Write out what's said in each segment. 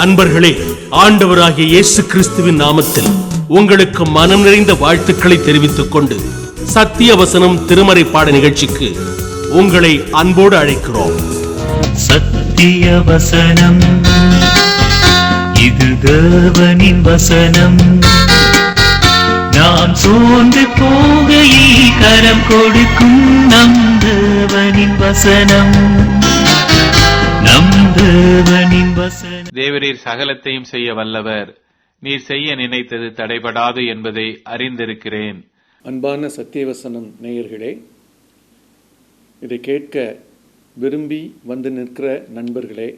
அன்பர்களே, ஆண்டவராகிய இயேசு கிறிஸ்துவின் நாமத்தில் உங்களுக்கு மனம் நிறைந்த வாழ்த்துக்களை தெரிவித்துக் கொண்டு சத்திய வசனம் திருமறை பாட நிகழ்ச்சிக்கு உங்களை அன்போடு அழைக்கிறோம். சத்திய வசனம், இது தேவனின் வசனம். நாம் சோர்ந்து போகையில் கரம் கொடுக்கும் நம் தேவனின் வசனம். நம் தேவனின் வசனம். தேவரீர் சகலத்தையும் செய்ய வல்லவர். நீர் செய்ய நினைத்தது தடைபடாது என்பதை அறிந்திருக்கிறேன். அன்பான சத்தியவசனம் நேயர்களே, இதை கேட்க விரும்பி வந்து நிற்கிற நண்பர்களே,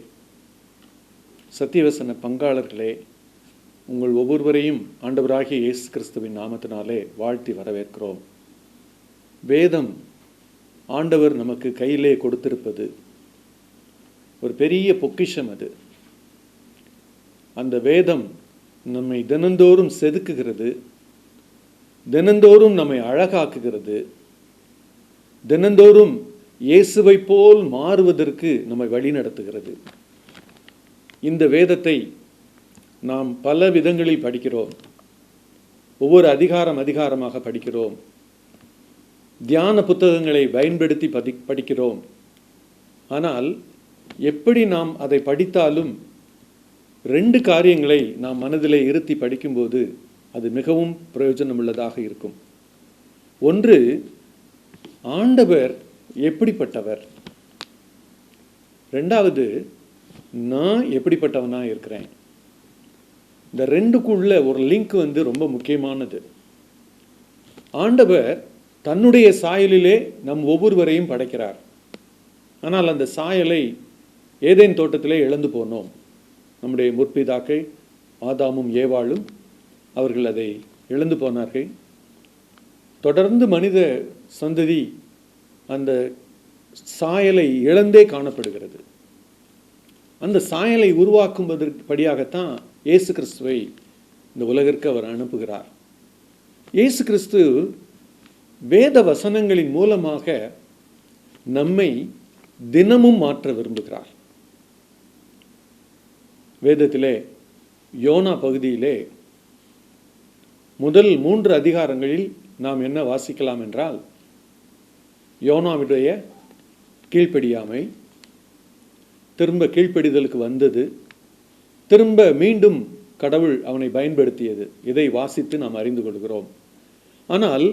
சத்தியவசன பங்காளர்களே, உங்கள் ஒவ்வொருவரையும் ஆண்டவராகிய இயேசு கிறிஸ்துவின் நாமத்தினாலே வாழ்த்தி வரவேற்கிறோம். வேதம் ஆண்டவர் நமக்கு கையிலே கொடுத்திருப்பது ஒரு பெரிய பொக்கிஷம். அது அந்த வேதம் நம்மை தினந்தோறும் செதுக்குகிறது, தினந்தோறும் நம்மை அழகாக்குகிறது, தினந்தோறும் இயேசுவை போல் மாறுவதற்கு நம்மை வழிநடத்துகிறது. இந்த வேதத்தை நாம் பல விதங்களில் படிக்கிறோம். ஒவ்வொரு அதிகாரமாக படிக்கிறோம். தியான புத்தகங்களை பயன்படுத்தி படிக்கிறோம். ஆனால் எப்படி நாம் அதை படித்தாலும் ரெண்டு காரியங்களை நாம் மனதிலே இருத்தி படிக்கும்போது அது மிகவும் பிரயோஜனமுள்ளதாக இருக்கும். ஒன்று, ஆண்டவர் எப்படிப்பட்டவர். ரெண்டாவது, நான் எப்படிப்பட்டவனா இருக்கிறேன். இந்த ரெண்டுக்குள்ள ஒரு லிங்க் ரொம்ப முக்கியமானது. ஆண்டவர் தன்னுடைய சாயலிலே நம் ஒவ்வொருவரையும் படைக்கிறார். ஆனால் அந்த சாயலை ஏதேன் தோட்டத்திலே இழந்து போனோம். நம்முடைய முற்பிதாக்கள் ஆதாமும் ஏவாளும் அவர்கள் அதை இழந்து போனார்கள். தொடர்ந்து மனித சந்ததி அந்த சாயலை இழந்தே காணப்படுகிறது. அந்த சாயலை உருவாக்குவதற்குபடியாகத்தான் இயேசு கிறிஸ்துவை இந்த உலகிற்கு அவர் அனுப்புகிறார். இயேசு கிறிஸ்து வேத வசனங்களின் மூலமாக நம்மை தினமும் மாற்ற விரும்புகிறார். வேதத்திலே யோனா பகுதியிலே முதல் 3 அதிகாரங்களில் நாம் என்ன வாசிக்கலாம் என்றால், யோனாவுடைய கீழ்ப்படியாமை, திரும்ப கீழ்ப்படிதலுக்கு வந்தது, திரும்ப மீண்டும் கடவுள் அவனை பயன்படுத்தியது. இதை வாசித்து நாம் அறிந்து கொள்கிறோம். ஆனால்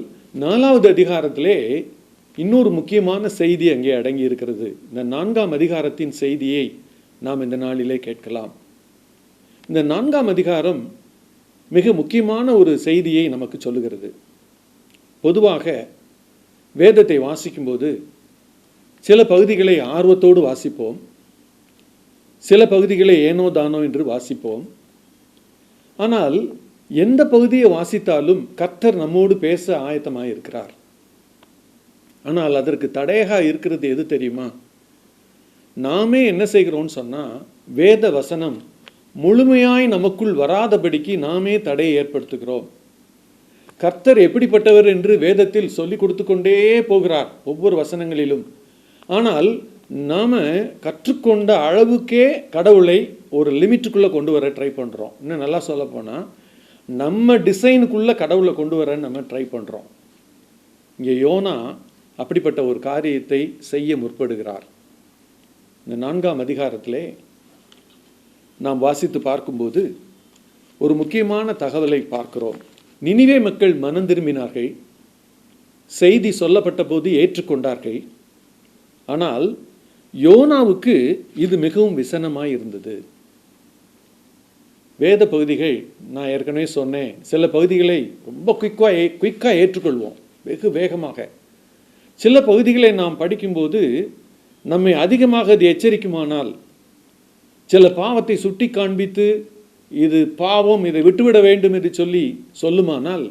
4வது அதிகாரத்திலே இன்னொரு முக்கியமான செய்தி அங்கே அடங்கி இருக்கிறது. இந்த 4ஆம் அதிகாரத்தின் செய்தியை நாம் இந்த நாளிலே கேட்கலாம். இந்த 4ஆம் அதிகாரம் மிக முக்கியமான ஒரு செய்தியை நமக்கு சொல்லுகிறது. பொதுவாக வேதத்தை வாசிக்கும்போது சில பகுதிகளை ஆர்வத்தோடு வாசிப்போம், சில பகுதிகளை ஏனோ தானோ என்று வாசிப்போம். ஆனால் எந்த பகுதியை வாசித்தாலும் கர்த்தர் நம்மோடு பேச ஆயத்தமாக இருக்கிறார். ஆனால் அதற்கு தடையாக இருக்கிறது எது தெரியுமா? நாமே என்ன செய்கிறோம்னு சொன்னால், வேத வசனம் முழுமையாய் நமக்குள் வராதபடிக்கு நாமே தடையை ஏற்படுத்துகிறோம். கர்த்தர் எப்படிப்பட்டவர் என்று வேதத்தில் சொல்லி கொடுத்து கொண்டே போகிறார் ஒவ்வொரு வசனங்களிலும். ஆனால் நாம் கற்றுக்கொண்ட அளவுக்கே கடவுளை ஒரு லிமிட்டுக்குள்ளே கொண்டு வர ட்ரை பண்ணுறோம். இன்னும் நல்லா சொல்ல போனால், நம்ம டிசைனுக்குள்ளே கடவுளை கொண்டு வர நம்ம ட்ரை பண்ணுறோம். இங்கே யோனா அப்படிப்பட்ட ஒரு காரியத்தை செய்ய முற்படுகிறார். இந்த 4ஆம் அதிகாரத்திலே நாம் வாசித்து பார்க்கும்போது ஒரு முக்கியமான தகவலை பார்க்கிறோம். நினிவே மக்கள் மனம் திரும்பினார்கள், செய்தி சொல்லப்பட்ட போது ஏற்றுக்கொண்டார்கள். ஆனால் யோனாவுக்கு இது மிகவும் விசனமாய் இருந்தது. வேத பகுதிகள், நான் ஏற்கனவே சொன்னேன், சில பகுதிகளை ரொம்ப குயிக்காக ஏற்றுக்கொள்வோம், வெகு வேகமாக. சில பகுதிகளை நாம் படிக்கும்போது நம்மை அதிகமாக அது எச்சரிக்குமானால், சில பாவத்தை சுட்டி காண்பித்து இது பாவம், இதை விட்டுவிட வேண்டும் என்று சொல்லுமானால்,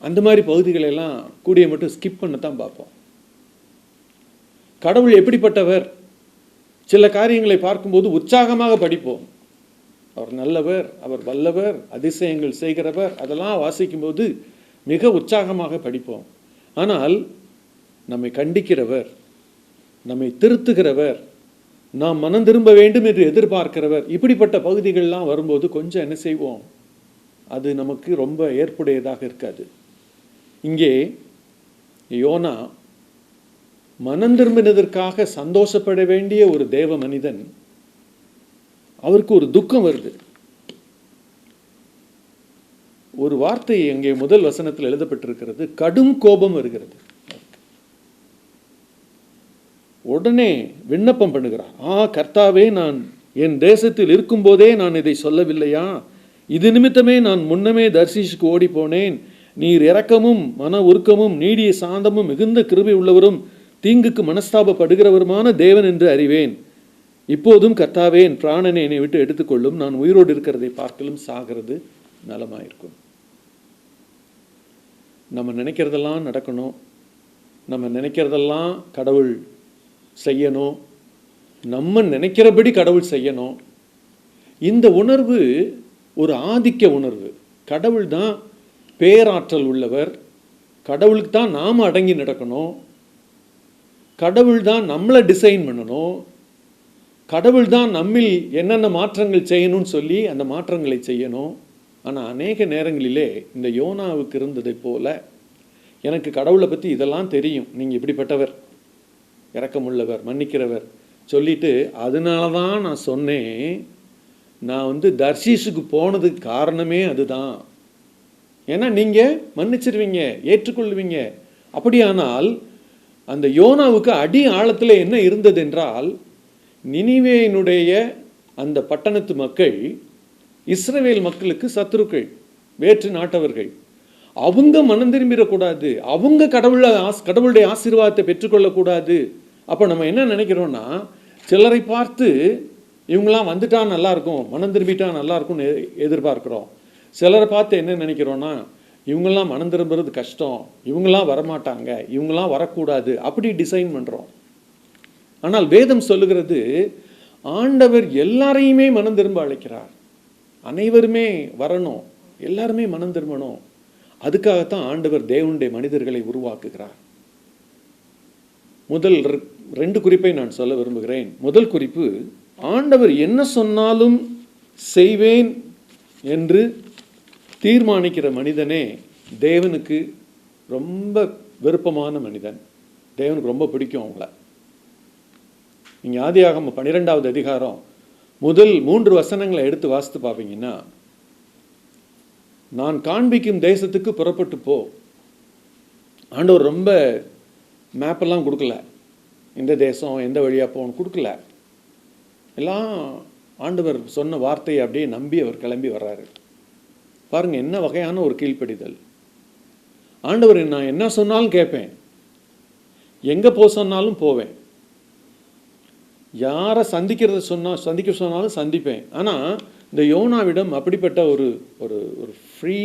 அந்த மாதிரி பகுதிகளெல்லாம் கூடிய மட்டும் ஸ்கிப் பண்ணத்தான் பார்ப்போம். கடவுள் எப்படிப்பட்டவர், சில காரியங்களை பார்க்கும்போது உற்சாகமாக படிப்போம். அவர் நல்லவர், அவர் வல்லவர், அதிசயங்கள் செய்கிறவர், அதெல்லாம் வாசிக்கும்போது மிக உற்சாகமாக படிப்போம். ஆனால் நம்மை கண்டிக்கிறவர், நம்மை திருத்துகிறவர், நாம் மனம் திரும்ப வேண்டும் என்று எதிர்பார்க்கிறவர். இப்படிப்பட்ட பகுதிகள்லாம் வரும்போது கொஞ்சம் என்ன செய்வோம், அது நமக்கு ரொம்ப ஏற்புடையதாக இருக்காது. இங்கே யோனா மனம் திரும்பினதற்காக சந்தோஷப்பட வேண்டிய ஒரு தேவ மனிதன், அவருக்கு ஒரு துக்கம் வருது. ஒரு வார்த்தை அங்கே முதல் வசனத்தில் எழுதப்பட்டிருக்கிறது, கடும் கோபம் வருகிறது. உடனே விண்ணப்பம் பண்ணுகிறார், கர்த்தாவே, நான் என் தேசத்தில் இருக்கும்போதே நான் இதை சொல்லவில்லையா? இது நிமித்தமே நான் முன்னமே தர்ஷீஷுக்கு ஓடி போனேன். நீர் இரக்கமும் மன உருக்கமும் நீடிய சாந்தமும் மிகுந்த கிருபை உள்ளவரும் தீங்குக்கு மனஸ்தாபப்படுகிறவருமான தேவன் என்று அறிவேன். இப்போதும் கர்த்தாவே, என் பிராணனை என்னை விட்டு எடுத்துக்கொள்ளும். நான் உயிரோடு இருக்கிறதை பார்க்கலும் சாகிறது நலமாயிருக்கும். நம்ம நினைக்கிறதெல்லாம் நடக்கணும், நம்ம நினைக்கிறதெல்லாம் கடவுள் செய்யணும், நம்ம நினைக்கிறபடி கடவுள் செய்யணும். இந்த உணர்வு ஒரு ஆதிக்க உணர்வு. கடவுள் தான் பேராற்றல் உள்ளவர், கடவுளுக்கு தான் நாம் அடங்கி நடக்கணும், கடவுள் தான் நம்மளை டிசைன் பண்ணணும், கடவுள் தான் நம்மில் என்னென்ன மாற்றங்கள் செய்யணும்னு சொல்லி அந்த மாற்றங்களை செய்யணும். ஆனால் அநேக நேரங்களிலே இந்த யோனாவுக்கு இருந்ததை போல, எனக்கு கடவுளை பற்றி இதெல்லாம் தெரியும், நீங்கள் இப்படிப்பட்டவர், இரக்கமுள்ளவர், மன்னிக்கிறவர் சொல்லிட்டு, அதனால தான் நான் சொன்னேன், நான் தர்ஷீஷுக்கு போனதுக்கு காரணமே அதுதான். ஏன்னா நீங்கள் மன்னிச்சிருவீங்க, ஏற்றுக்கொள்வீங்க. அப்படியானால் அந்த யோனாவுக்கு அடி ஆழத்தில் என்ன இருந்தது என்றால், நினிவேயினுடைய அந்த பட்டணத்து மக்கள் இஸ்ரவேல் மக்களுக்கு சத்துருக்கள், வேற்று நாட்டவர்கள். அவங்க மனம் திரும்பிடக்கூடாது, அவங்க கடவுளுடைய ஆசீர்வாதத்தை பெற்றுக்கொள்ளக்கூடாது. அப்போ நம்ம என்ன நினைக்கிறோன்னா, சிலரை பார்த்து இவங்களாம் வந்துட்டா நல்லா இருக்கும், மனம் திரும்பிட்டா நல்லா இருக்கும்னு எதிர்பார்க்குறோம். சிலரை பார்த்து என்ன நினைக்கிறோன்னா, இவங்கெல்லாம் மனம் திரும்புறது கஷ்டம், இவங்கெல்லாம் வரமாட்டாங்க, இவங்கெல்லாம் வரக்கூடாது, அப்படி டிசைன் பண்ணுறோம். ஆனால் வேதம் சொல்லுகிறது, ஆண்டவர் எல்லாரையுமே மனம் திரும்ப அழைக்கிறார். அனைவருமே வரணும், எல்லாருமே மனம் திரும்பணும். அதுக்காகத்தான் ஆண்டவர் தேவனுடைய மனிதர்களை உருவாக்குகிறார். முதல் 2 குறிப்பை நான் சொல்ல விரும்புகிறேன். முதல் குறிப்பு, ஆண்டவர் என்ன சொன்னாலும் செய்வேன் என்று தீர்மானிக்கிற மனிதனே தேவனுக்கு ரொம்ப விருப்பமான மனிதன். தேவனுக்கு ரொம்ப பிடிக்கும் அவங்கள. நீங்கள் ஆதியாகமம் 12வது அதிகாரம் முதல் 3 வசனங்களை எடுத்து வாசித்து பார்ப்பீங்கன்னா, நான் காண்பிக்கும் தேசத்துக்கு புறப்பட்டு போ. ஆண்டவர் ரொம்ப மேப்பெல்லாம் கொடுக்கல, இந்த தேசம் எந்த வழியாக போகணும் கொடுக்கல. எல்லாம் ஆண்டவர் சொன்ன வார்த்தையை அப்படியே நம்பி அவர் கிளம்பி வர்றாரு. பாருங்க என்ன வகையான ஒரு கீழ்ப்படிதல். ஆண்டவர் நான் என்ன சொன்னாலும் கேட்பேன், எங்கே போக சொன்னாலும் போவேன், யாரை சந்திக்க சொன்னாலும் சந்திப்பேன். ஆனால் இந்த யோனாவிடம் அப்படிப்பட்ட ஒரு ஒரு ஒரு ஃப்ரீ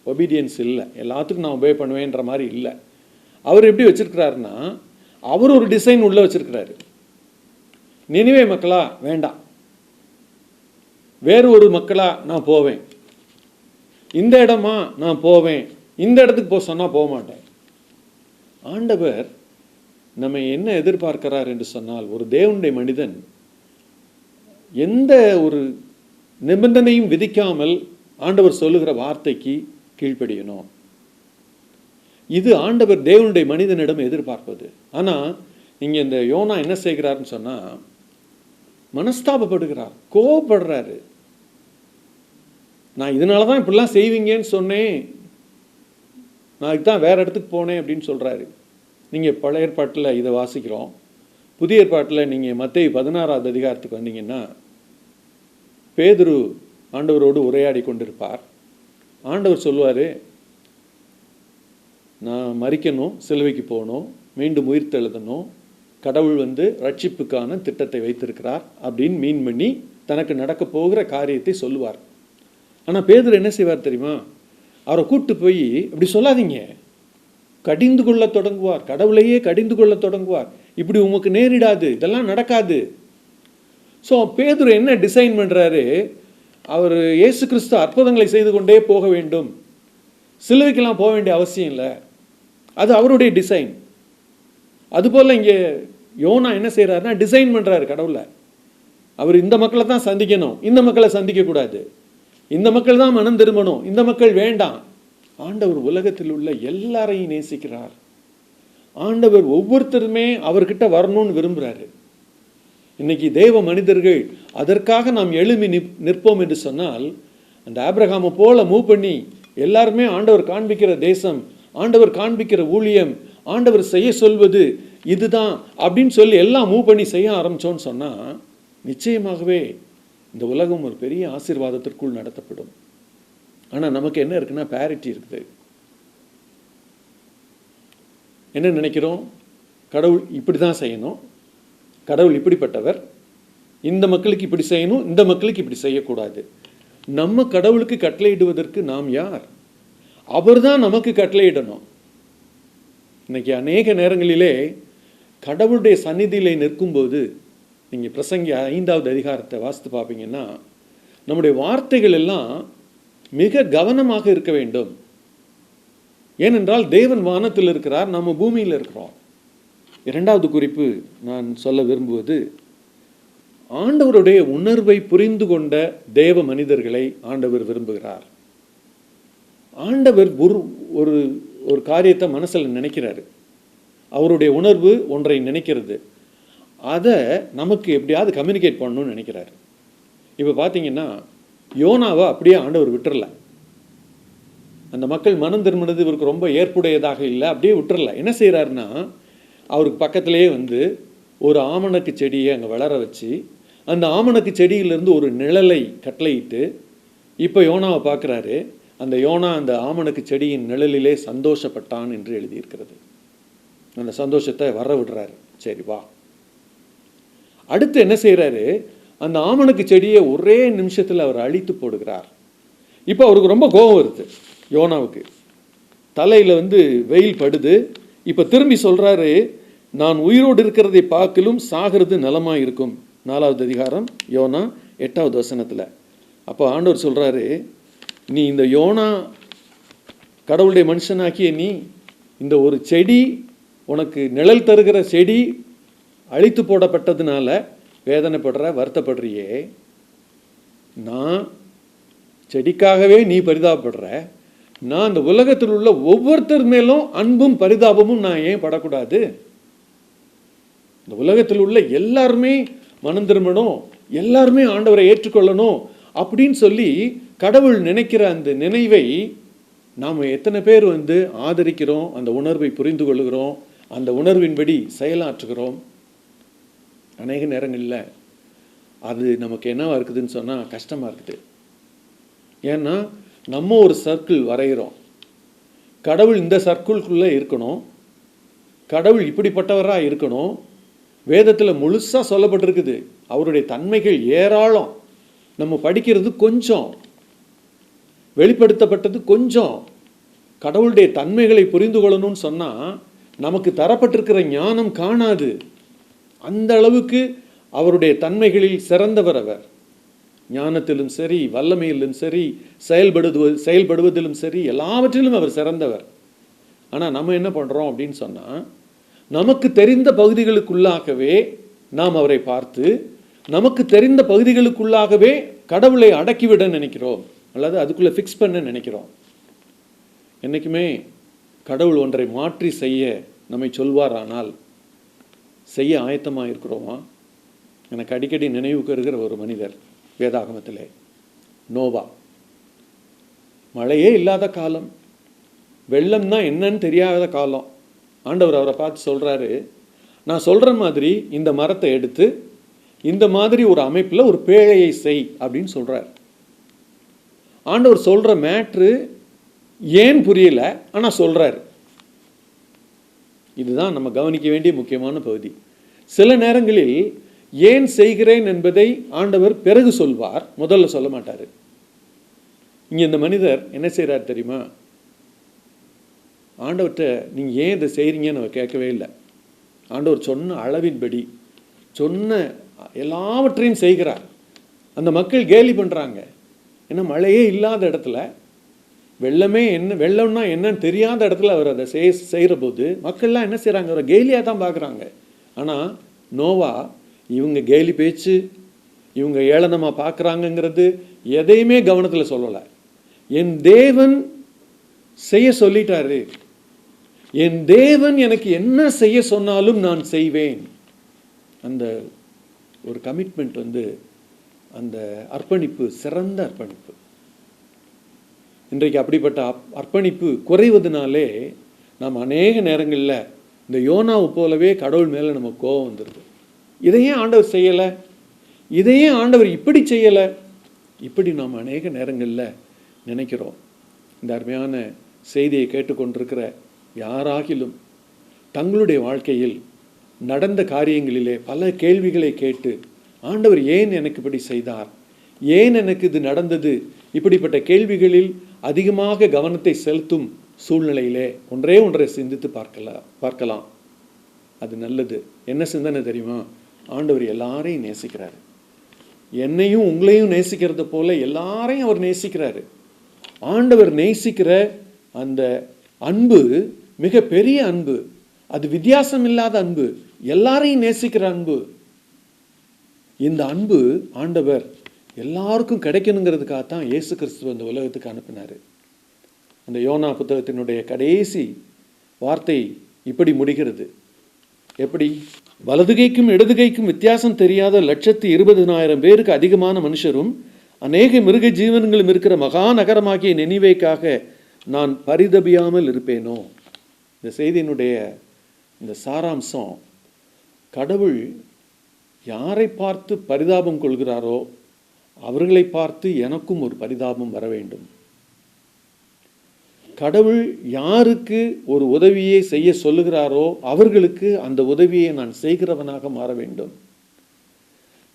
ஒபீடியன்ஸ் இல்லை. எல்லாத்துக்கும் நான் ஒபே பண்ணுவேன்ற மாதிரி இல்லை. அவர் எப்படி வச்சிருக்கிறாருன்னா, அவர் ஒரு டிசைன் உள்ள வச்சிருக்கிறாரு. நினிவே மக்களா வேண்டாம், வேறு ஒரு மக்களா நான் போவேன், இந்த இடமா நான் போவேன், இந்த இடத்துக்கு போக சொன்னால் போக மாட்டேன். ஆண்டவர் நம்ம என்ன எதிர்பார்க்கிறார் என்று சொன்னால், ஒரு தேவனுடைய மனிதன் எந்த ஒரு நிபந்தனையும் விதிக்காமல் ஆண்டவர் சொல்லுகிற வார்த்தைக்கு கீழ்ப்படியணும். இது ஆண்டவர் தேவனுடைய மனிதனிடம் எதிர்பார்ப்பது. ஆனால் இங்கே இந்த யோனா என்ன செய்கிறாருன்னு சொன்னால், மனஸ்தாபப்படுகிறார், கோபப்படுறாரு. நான் இதனால தான் இப்படிலாம் செய்வீங்கன்னு சொன்னேன், நான் இதுக்கு தான் வேறு இடத்துக்கு போனேன் அப்படின்னு சொல்கிறாரு. நீங்கள் பழைய ஏற்பாட்டில் இதை வாசிக்கிறோம். புதிய ஏற்பாட்டில் நீங்கள் மத்தேயு 16வது அதிகாரத்துக்கு வந்தீங்கன்னா, பேதுரு ஆண்டவரோடு உரையாடி கொண்டிருப்பார். ஆண்டவர் சொல்லுவார், நான் மரிக்கணும், சிலுவைக்கு போகணும், மீண்டும் உயிர் தெழுதணும், கடவுள் ரட்சிப்புக்கான திட்டத்தை வைத்திருக்கிறார் அப்படின்னு மீன் பண்ணி தனக்கு நடக்க போகிற காரியத்தை சொல்லுவார். ஆனால் பேதுரு என்ன செய்வார் தெரியுமா? அவரை கூப்பிட்டு போய் இப்படி சொல்லாதீங்க, கடிந்து கொள்ள தொடங்குவார், கடவுளையே கடிந்து கொள்ள தொடங்குவார். இப்படி உமக்கு நேரிடாது, இதெல்லாம் நடக்காது. ஸோ பேதுரு என்ன டிசைன் பண்ணுறாரு, அவர் இயேசு கிறிஸ்து அற்புதங்களை செய்து கொண்டே போக வேண்டும், சிலுவைக்கெல்லாம் போக வேண்டிய அவசியம் இல்லை, அது அவருடைய டிசைன். அதுபோல் இங்கே யோனா என்ன செய்கிறாருன்னா, டிசைன் பண்ணுறாரு கடவுளை. அவர் இந்த மக்களை தான் சந்திக்கணும், இந்த மக்களை சந்திக்கக்கூடாது, இந்த மக்கள் தான் மனம் திரும்பணும், இந்த மக்கள் வேண்டாம். ஆண்டவர் உலகத்தில் உள்ள எல்லாரையும் நேசிக்கிறார். ஆண்டவர் ஒவ்வொருத்தருமே அவர்கிட்ட வரணும்னு விரும்புகிறாரு. இன்னைக்கு தேவ மனிதர்கள் அதற்காக நாம் எழுமி நிற்போம் என்று சொன்னால், அந்த ஆபிரகாமை போல மூவ் பண்ணி எல்லாருமே ஆண்டவர் காண்பிக்கிற தேசம், ஆண்டவர் காண்பிக்கிற ஊழியம், ஆண்டவர் செய்ய சொல்வது இதுதான் அப்படின்னு சொல்லி எல்லாம் மூவ் பண்ணி செய்ய ஆரம்பிச்சோன்னு சொன்னால், நிச்சயமாகவே இந்த உலகம் ஒரு பெரிய ஆசீர்வாதத்திற்குள் நடத்தப்படும். ஆனால் நமக்கு என்ன இருக்குன்னா, பேரிட்டி இருக்குது. என்ன நினைக்கிறோம்? கடவுள் இப்படி தான் செய்யணும், கடவுள் இப்படிப்பட்டவர், இந்த மக்களுக்கு இப்படி செய்யணும், இந்த மக்களுக்கு இப்படி செய்யக்கூடாது. நம்ம கடவுளுக்கு கட்டளையிடுவதற்கு நாம் யார்? அவர் தான் நமக்கு கட்டளையிடணும். இன்னைக்கு அநேக நேரங்களிலே கடவுளுடைய சந்நிதியில் நிற்கும்போது, நீங்கள் பிரசங்கி 5வது அதிகாரத்தை வாசித்து பார்ப்பீங்கன்னா, நம்முடைய வார்த்தைகள் எல்லாம் மிக கவனமாக இருக்க வேண்டும். ஏனென்றால் தேவன் வானத்தில் இருக்கிறார், நம்ம பூமியில் இருக்கிறோம். 2வது குறிப்பு நான் சொல்ல விரும்புவது, ஆண்டவருடைய உணர்வை புரிந்து கொண்ட தேவ மனிதர்களை ஆண்டவர் விரும்புகிறார். ஆண்டவர் ஒரு ஒரு காரியத்தை மனசில் நினைக்கிறாரு, அவருடைய உணர்வு ஒன்றை நினைக்கிறது, அதை நமக்கு எப்படியாவது கம்யூனிகேட் பண்ணணும்னு நினைக்கிறாரு. இப்போ பார்த்தீங்கன்னா, யோனாவை அப்படியே ஆண்டவர் விட்டுறல. அந்த மக்கள் மனம் திரும்பினது இவருக்கு ரொம்ப ஏற்புடையதாக இல்லை, அப்படியே விட்டுறல. என்ன செய்கிறாருன்னா, அவருக்கு பக்கத்திலே வந்து ஒரு ஆமணக்கு செடியை அங்கே வளர வச்சு, அந்த ஆமணக்கு செடியிலிருந்து ஒரு நிழலை கட்டளையிட்டு, இப்போ யோனாவை பார்க்குறாரு. அந்த யோனா அந்த ஆமணக்கு செடியின் நிழலிலே சந்தோஷப்பட்டான் என்று எழுதியிருக்கிறது. அந்த சந்தோஷத்தை வர விடுறாரு. சரி வா. அடுத்து என்ன செய்கிறாரு? அந்த ஆமணக்கு செடியை ஒரே நிமிஷத்தில் அவர் அழித்து போடுகிறார். இப்போ அவருக்கு ரொம்ப கோபம் வருது யோனாவுக்கு. தலையில் வந்து வெயில் படுது. இப்போ திரும்பி சொல்கிறாரு, நான் உயிரோடு இருக்கிறதை பார்க்கலும் சாகிறது நலமாக இருக்கும். 4வது அதிகாரம் யோனா 8வது வசனத்தில். அப்போ ஆண்டவர் சொல்கிறாரு, நீ இந்த யோனா கடவுளுடைய மனுஷனாக்கிய நீ இந்த ஒரு செடி, உனக்கு நிழல் தருகிற செடி அழித்து போடப்பட்டதுனால வேதனைப்படுற, வருத்தப்படுறியே. நான் செடிக்காகவே நீ பரிதாபப்படுற, நான் இந்த உலகத்தில் உள்ள ஒவ்வொருத்தர் மேலும் அன்பும் பரிதாபமும் நான் ஏன் படக்கூடாது? இந்த உலகத்தில் உள்ள எல்லாருமே மனம் திரும்பணும், எல்லாருமே ஆண்டவரை ஏற்றுக்கொள்ளணும் அப்படின்னு சொல்லி கடவுள் நினைக்கிற அந்த நினைவை நாம் எத்தனை பேர் வந்து ஆதரிக்கிறோம், அந்த உணர்வை புரிந்து கொள்கிறோம், அந்த உணர்வின்படி செயலாற்றுகிறோம்? அநேக நேரங்களில் அது நமக்கு என்னவா இருக்குதுன்னு சொன்னால் கஷ்டமாக இருக்குது. ஏன்னா நம்ம ஒரு சர்க்கிள் வரைகிறோம், கடவுள் இந்த சர்க்கிள்குள்ளே இருக்கணும், கடவுள் இப்படிப்பட்டவராக இருக்கணும். வேதத்தில் முழுசாக சொல்லப்பட்டிருக்குது, அவருடைய தன்மைகள் ஏராளம். நம்ம படிக்கிறது கொஞ்சம், வெளிப்படுத்தப்பட்டது கொஞ்சம். கடவுளுடைய தன்மைகளை புரிந்து கொள்ளணும்னு சொன்னால் நமக்கு தரப்பட்டிருக்கிற ஞானம் காணாது. அந்த அளவுக்கு அவருடைய தன்மைகளில் சிறந்தவர் அவர். ஞானத்திலும் சரி, வல்லமையிலும் சரி, செயல்படுவதிலும் சரி, எல்லாவற்றிலும் அவர் சிறந்தவர். ஆனால் நம்ம என்ன பண்ணுறோம் அப்படின்னு சொன்னால், நமக்கு தெரிந்த பகுதிகளுக்குள்ளாகவே நாம் அவரை பார்த்து, நமக்கு தெரிந்த பகுதிகளுக்குள்ளாகவே கடவுளை அடக்கிவிட நினைக்கிறோம், அல்லது அதுக்குள்ளே ஃபிக்ஸ் பண்ண நினைக்கிறோம். என்றைக்குமே கடவுள் ஒன்றை மாற்றி செய்ய நம்மை சொல்வாரானால் செய்ய ஆயத்தமாக இருக்கிறோமா? எனக்கு அடிக்கடி நினைவுக்கு இருக்கிற ஒரு மனிதர் வேதாகமத்திலே, நோவா. மழையே இல்லாத காலம், வெள்ளம்னா என்னன்னு தெரியாத காலம். ஆண்டவர் அவரை பார்த்து சொல்கிறாரு, நான் சொல்கிற மாதிரி இந்த மரத்தை எடுத்து இந்த மாதிரி ஒரு அமைப்பில் ஒரு பேழையை செய் அப்படின்னு சொல்கிறார். ஆண்டவர் சொல்கிற மேட்ரு ஏன் புரியல, ஆனால் சொல்கிறார். இதுதான் நம்ம கவனிக்க வேண்டிய முக்கியமான பகுதி. சில நேரங்களில் ஏன் செய்கிறேன் என்பதை ஆண்டவர் பிறகு சொல்வார், முதல்ல சொல்ல மாட்டார். இங்கே இந்த மனிதர் என்ன செய்கிறார் தெரியுமா? ஆண்டவர்கிட்ட நீங்கள் ஏன் இதை செய்கிறீங்கன்னு அவர் கேட்கவே இல்லை. ஆண்டவர் சொன்ன அளவின்படி சொன்ன எல்லாவற்றையும் செய்கிறார். அந்த மக்கள் கேலி பண்ணுறாங்க. ஏன்னா மழையே இல்லாத இடத்துல, வெள்ளமே என்ன, வெள்ளம்னா என்னன்னு தெரியாத இடத்துல அவர் அதை செய்கிற போது மக்கள்லாம் என்ன செய்கிறாங்க? அவரை கேலியாக தான் பார்க்குறாங்க. ஆனால் நோவா இவங்க கேலி பேச்சு, இவங்க ஏளனமாக பார்க்குறாங்கங்கிறது எதையுமே கவனத்தில் சொல்லலை. என் தேவன் செய்ய சொல்லிட்டாரு, என் தேவன் எனக்கு என்ன செய்ய சொன்னாலும் நான் செய்வேன். அந்த ஒரு கமிட்மெண்ட் அந்த அர்ப்பணிப்பு சிறந்த அர்ப்பணிப்பு. இன்றைக்கு அப்படிப்பட்ட அர்ப்பணிப்பு குறைவதனாலே நாம் அநேக நேரங்களில் இந்த யோனாவை போலவே கடவுள் மேலே நம்ம கோபம் வந்துடுது. இதையே ஆண்டவர் செய்யலை, இதையே ஆண்டவர் இப்படி செய்யலை, இப்படி நாம் அநேக நேரங்களில் நினைக்கிறோம். இந்த அருமையான செய்தியை கேட்டுக்கொண்டிருக்கிற யாராகிலும் தங்களுடைய வாழ்க்கையில் நடந்த காரியங்களிலே பல கேள்விகளை கேட்டு, ஆண்டவர் ஏன் எனக்கு இப்படி செய்தார், ஏன் எனக்கு இது நடந்தது, இப்படிப்பட்ட கேள்விகளில் அதிகமாக கவனத்தை செலுத்தும் சூழ்நிலையிலே ஒன்றை சிந்தித்து பார்க்கலாம். அது நல்லது. என்ன சிந்தனை தெரியுமா? ஆண்டவர் எல்லாரையும் நேசிக்கிறாரு. என்னையும் உங்களையும் நேசிக்கிறது போல எல்லாரையும் அவர் நேசிக்கிறாரு. ஆண்டவர் நேசிக்கிற அந்த அன்பு மிக பெரிய அன்பு. அது வித்தியாசம் இல்லாத அன்பு, எல்லாரையும் நேசிக்கிற அன்பு. இந்த அன்பு ஆண்டவர் எல்லாருக்கும் கிடைக்கணுங்கிறதுக்காகத்தான் இயேசு கிறிஸ்துவ இந்த உலகத்துக்கு அனுப்பினார். அந்த யோனா புத்தகத்தினுடைய கடைசி வார்த்தை இப்படி முடிகிறது. எப்படி? வலதுகைக்கும் இடதுகைக்கும் வித்தியாசம் தெரியாத 120,000 பேருக்கு அதிகமான மனுஷரும் அநேக மிருக ஜீவன்களும் இருக்கிற மகா நகரமாகிய நினிவேக்காக நான் பரிதபியாமல் இருப்பேனோ. இந்த செய்தியினுடைய இந்த சாராம்சம், கடவுள் யாரை பார்த்து பரிதாபம் கொள்கிறாரோ அவர்களை பார்த்து எனக்கும் ஒரு பரிதாபம் வர வேண்டும். கடவுள் யாருக்கு ஒரு உதவியை செய்ய சொல்லுகிறாரோ அவர்களுக்கு அந்த உதவியை நான் செய்கிறவனாக மாற வேண்டும்.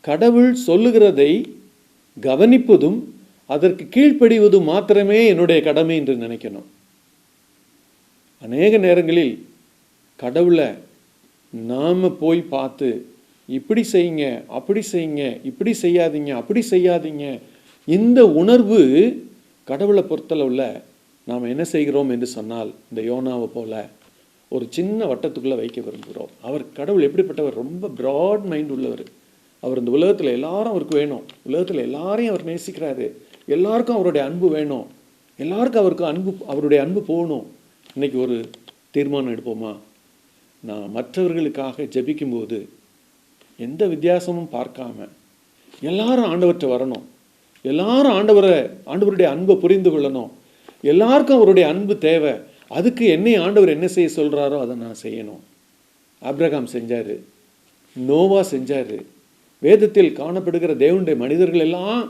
கடவுள் சொல்லுகிறதை கவனிப்பதும் அதற்கு கீழ்ப்படிவதும் மாத்திரமே என்னுடைய கடமை என்று நினைக்கணும். அநேக நேரங்களில் கடவுளை நாம் போய் பார்த்து இப்படி செய்யுங்க, அப்படி செய்யுங்க, இப்படி செய்யாதீங்க, அப்படி செய்யாதீங்க, இந்த உணர்வு கடவுளை பொறுத்தளவுல நாம் என்ன செய்கிறோம் என்று சொன்னால், இந்த யோனாவை போல ஒரு சின்ன வட்டத்துக்குள்ளே வைக்க விரும்புகிறோம். கடவுள் எப்படிப்பட்டவர்? ரொம்ப பிராட் மைண்ட் உள்ளவர். அவர் இந்த உலகத்தில் எல்லாரும் அவருக்கு வேணும், உலகத்தில் எல்லாரையும் அவர் நேசிக்கிறாரு, எல்லாருக்கும் அவருடைய அன்பு வேணும், எல்லாருக்கும் அவருடைய அன்பு போகணும். இன்னைக்கு ஒரு தீர்மானம் எடுப்போமா? நான் மற்றவர்களுக்காக ஜெபிக்கும்போது எந்த வித்தியாசமும் பார்க்காம எல்லாரும் ஆண்டவர்கிட்ட வரணும், எல்லாரும் ஆண்டவருடைய அன்பை புரிந்து கொள்ளணும், எல்லாருக்கும் அவருடைய அன்பு தேவை. அதுக்கு என்னை ஆண்டவர் என்ன செய்ய சொல்கிறாரோ அதை நான் செய்யணும். ஆபிரகாம் செஞ்சார், நோவா செஞ்சார். வேதத்தில் காணப்படுகிற தேவனுடைய மனிதர்கள் எல்லாம்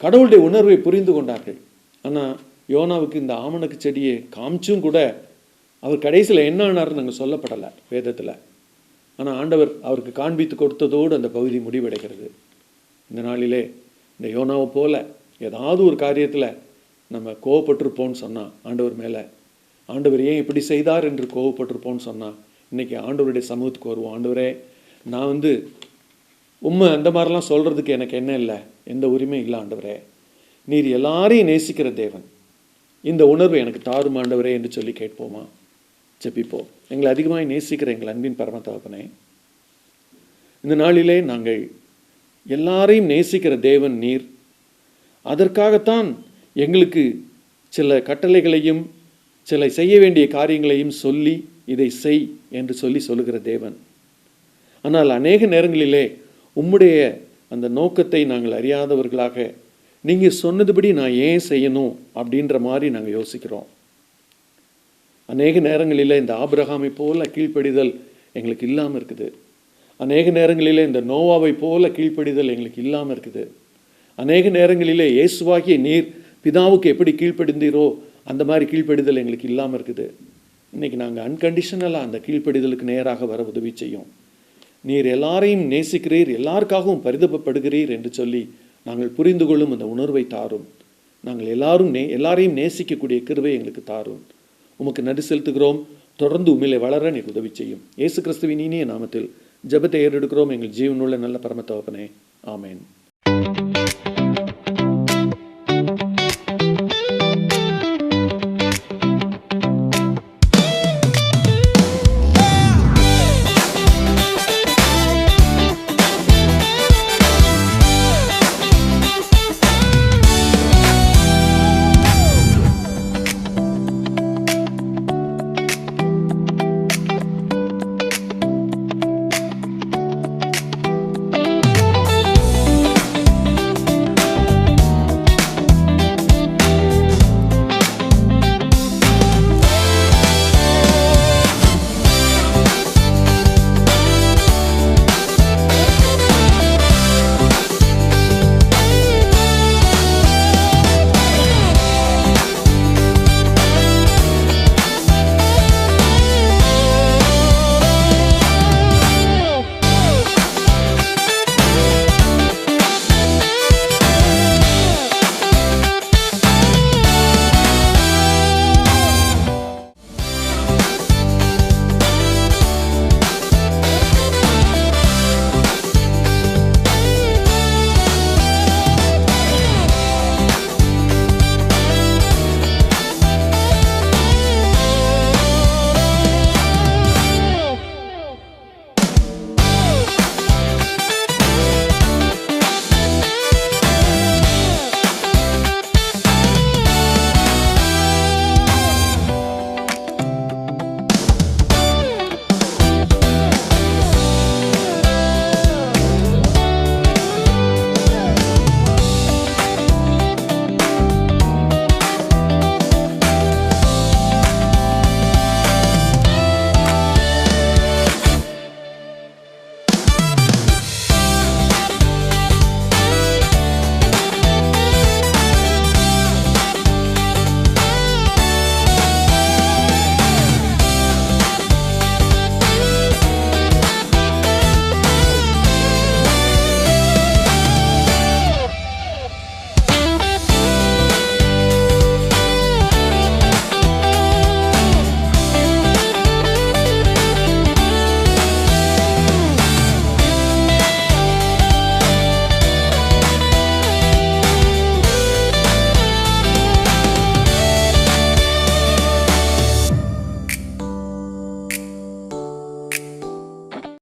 கடவுளுடைய உணர்வை புரிந்து கொண்டார்கள். ஆனால் யோனாவுக்கு இந்த ஆமணக்கு செடியை காமிச்சும் கூட அவர் கடைசியில் என்ன ஆனார்னு நாங்கள் சொல்லப்படலை வேதத்தில். ஆனால் ஆண்டவர் அவருக்கு காண்பித்து கொடுத்ததோடு அந்த பகுதி முடிவடைகிறது. இந்த நாளிலே இந்த யோனாவை போல ஏதாவது ஒரு காரியத்தில் நம்ம கோவப்பட்டிருப்போம்னு சொன்னால் ஆண்டவர் மேலே, ஆண்டவர் ஏன் இப்படி செய்தார் என்று கோவப்பட்டிருப்போம்னு சொன்னால், இன்றைக்கி ஆண்டவருடைய சமூகத்துக்கு வருவோம். ஆண்டவரே, நான் உண்மை அந்த மாதிரிலாம் சொல்கிறதுக்கு எனக்கு என்ன இல்லை, எந்த உரிமை இல்லை ஆண்டவரே, நீர் எல்லாரையும் நேசிக்கிற தேவன், இந்த உணர்வு எனக்கு தாரும் ஆண்டவரே என்று சொல்லி கேட்போமா? ஜெபிப்போம். எங்களை அதிகமாக நேசிக்கிற எங்கள் அன்பின் பரம தகப்பனே, இந்த நாளிலே நாங்கள் எல்லாரையும் நேசிக்கிற தேவன் நீர். அதற்காகத்தான் எங்களுக்கு சில கட்டளைகளையும் சில செய்ய வேண்டிய காரியங்களையும் சொல்லி இதை செய் என்று சொல்லுகிற தேவன். ஆனால் அநேக நேரங்களிலே உம்முடைய அந்த நோக்கத்தை நாங்கள் அறியாதவர்களாக, நீங்கள் சொன்னதுபடி நான் ஏன் செய்யணும் அப்படின்ற மாதிரி நாங்கள் யோசிக்கிறோம். அநேக நேரங்களில் இந்த ஆபிரகாமை போல கீழ்ப்படிதல் எங்களுக்கு இல்லாமல் இருக்குது. அநேக நேரங்களில் இந்த நோவாவை போல கீழ்ப்படிதல் எங்களுக்கு இல்லாமல் இருக்குது. அநேக நேரங்களிலே இயேசுவாகிய நீர் பிதாவுக்கு எப்படி கீழ்ப்படிந்தீரோ அந்த மாதிரி கீழ்ப்படிதல் எங்களுக்கு இல்லாமல் இருக்குது. இன்றைக்கி நாங்கள் அன்கண்டிஷனலாக அந்த கீழ்ப்படிதலுக்கு நேராக வர உதவி செய்யும். நீர் எல்லாரையும் நேசிக்கிறீர், எல்லாருக்காகவும் பரிதபப்படுகிறீர் என்று சொல்லி நாங்கள் புரிந்து கொள்ளும் அந்த உணர்வை தாரும். நாங்கள் எல்லாரையும் நேசிக்கக்கூடிய கிருபை எங்களுக்கு தாரும். உமக்கு நன்றி செலுத்துகிறோம். தொடர்ந்து உண்மையிலே வளர நீர் உதவி செய்யும். இயேசு கிறிஸ்துவின் இனிய நாமத்தில் ஜெபத்தை ஏறெடுக்கிறோம் எங்கள் ஜீவனுள்ள நல்ல பரம தகப்பனே. ஆமேன்.